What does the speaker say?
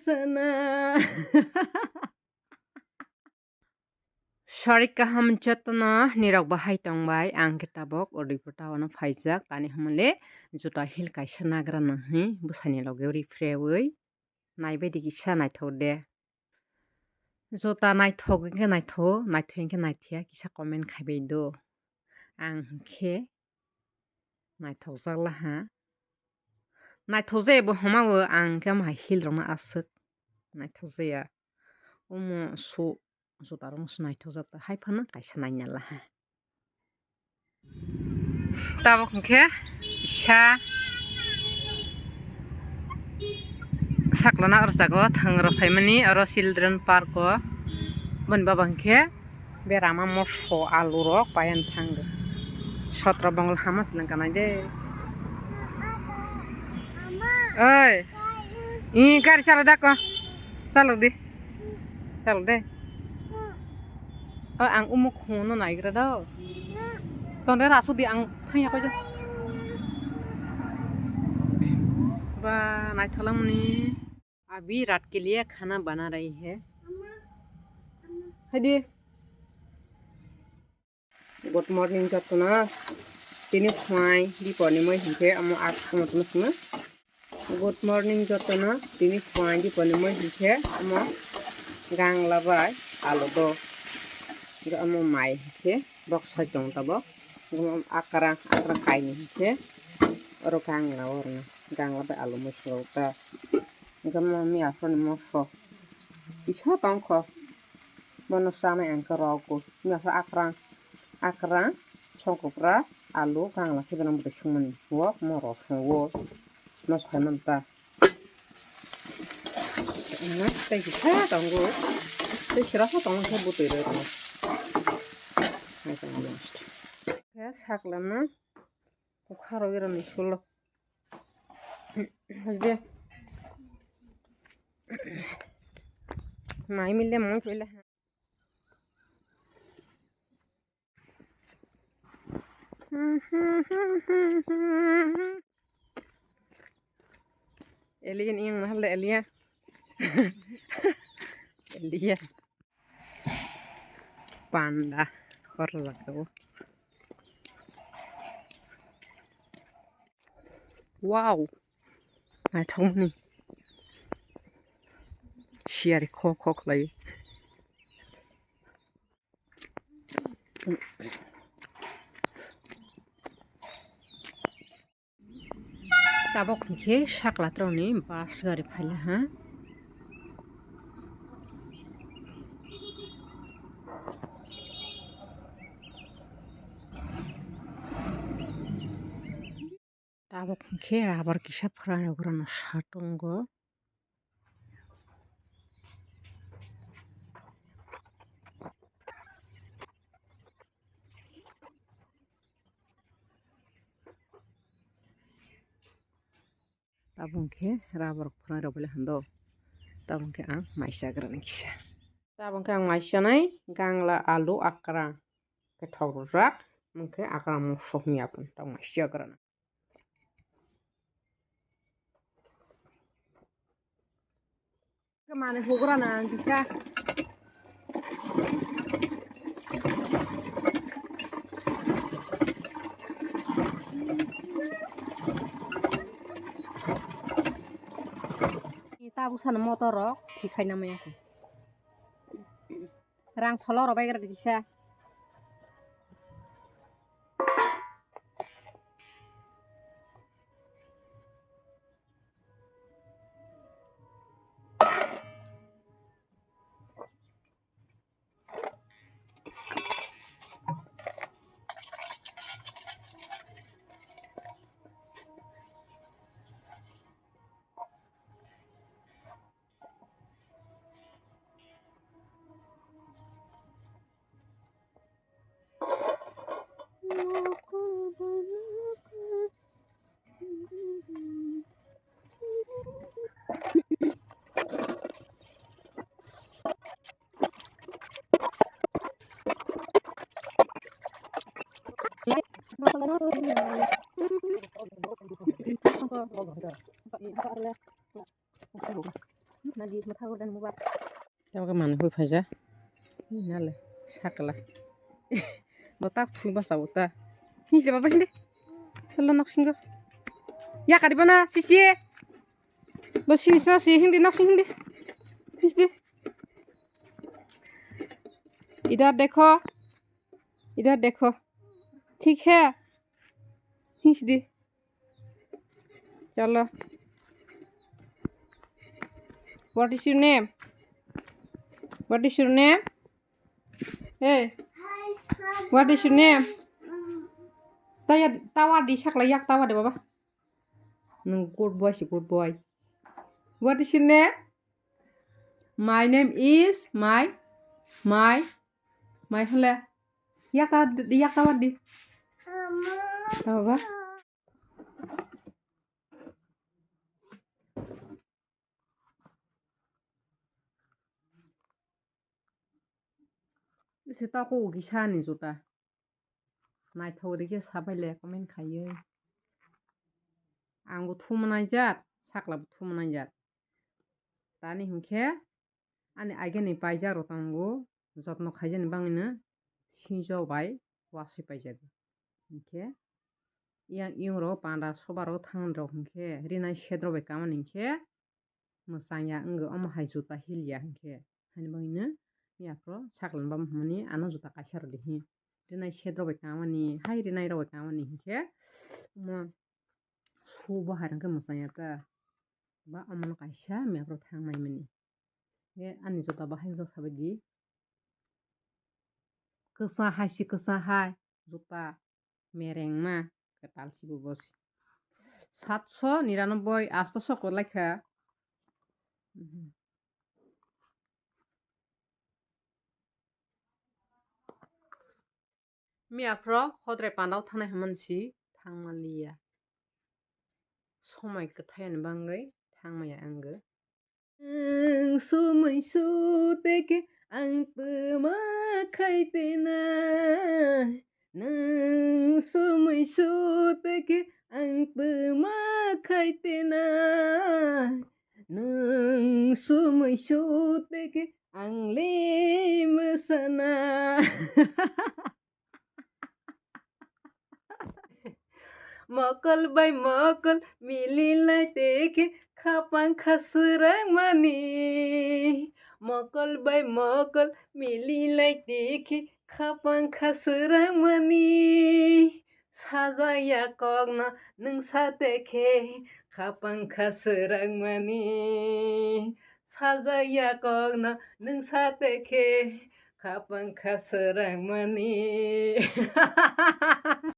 sana. Sorry kaham chatna nirok bahai tongbai ang kitabok odi putawana faijak tani hamale juta hil kaisa nagra nahi busani loge refrewi naibedi kisa naithode juta naithog ke naitho naitheng ke naithia kisa comment khaibai do ang ke naithokjakla ha naithokjai bo hamawo ang ke ma hil rokna asuk naithokjaya omo su juta rong naithokjak haifana kaisa nainala ha tabok hingke isa saklana orjago thangrok faimani oro children park o boni baba hingke berama moso alu rok payan thango 17 bangla hama silangkanai de oi i gari chalo dako chalo de ang umuk hono naigra do tonde rasu di ang thaya ko ba naithalamni अभी रात के लिए खाना बना रही है Heidi good morning जतना तिनी फाइ दीपनि मै हिंखे अम आत्मतन सुना गुड मॉर्निंग जतना तिनी फाइ दीपनि मै हिंखे अम गांगला बाय आलो दो अम माइ हिंखे बक्स दं तब आकरा खाइनि हिंखे अरो गांगला वरना गांगला बाय आलो मसौता Gama mi afro ni moso. Bisa tangko. Bono sana yang kerogo. Mi afro akran, songkopra, alu, kang laki benang bude sumen. Wo, moros, wo. Mas hananta. Enak, saya bisa tanggo. Saya serasa tanggo saya butuh itu. Nah, tanggo. Ya, saklana. Ukaro gira ni sulo. Hasde. Mai mille mon pele alien yang mahal alien alien panda horlako wow ai thong ni Share kok lagi. Tabok ke sakla troni bas gari phaila ha. Tabok ke abar kisa phra grana satongo. Tabung ke rabar pernah double hando tabung ke ang maisha grana kisa tabung ke ang maisha nai gangla alu akra ke thawrak mungke akra mosok miapun tabung maisha grana kemana hograna bisa tabu sana motor rok thikai namanya rang solo robai gara bisa Na di ma thago dan mo ba. Tawa ka man hoi phaja. Nale sakla. Bota thui ba sabota. Hise ba hindi. Hello naksinga. Ya kari bana sisi. Bas sini sa si hindi naksing hindi. Hise. इधर देखो ठीक है खींच दी चलो what is your name hey what is your name tawa di sakla yak tawa de baba nung good boy what is your name my name is my hole yak tawa di tawa से ताको उगी सानि जुता नायथावदेखि साबायले comment खायो आंबो थुमनाय जात साख्लाबो थुमनाय जात दानि हुंखे आनि आइगेनि बायजारो तांगो जत्न खायजेन बाङैनो सिजौबाय वासि बायजागो हुंखे इयां इउरो पान्दा सबारो थांद्रो हुंखे रिनाय सेद्रबाय कामानि हुंखे मोसाया ओंगो अमहाय जुता हिलिया हुंखे हानि बाङैनो याफ्रो साख्लान बामहानि आनो जुता कासार दिहि रिनाय सेद्रबाय कामानि हाय रिनाय रबाय कामानि हुंखे म सुबो हारंखे मोसाया का बा अमन कायसा मेफ्रो थांनाय मानि ये आनि जुता बाहाय जासाबायदि गोसा हाय जुता मेरेंमा केटालसिबो बस 799 800 को लायखा मियाफ्रो हद्राय पान्दाव थानाय मानसि थांमालिया समाय गथायानो बांगै थांमाया आंगो सुमैसु तेके आं Bwma खायतेना नों सुमैसु तेके आं Bwma खायतेना नों सुमैसु तेके आंले मोसाना मकल बाय मकल मिलिलाय तेके खापां खासुरां मानि मकल बाय मकल मिलिलाय तेके खापां खासुरां मानि साजाया कगना नोंसा तेके खापां खासुरां मानि साजाया कगना नोंसा तेके खापां खासुरां मानि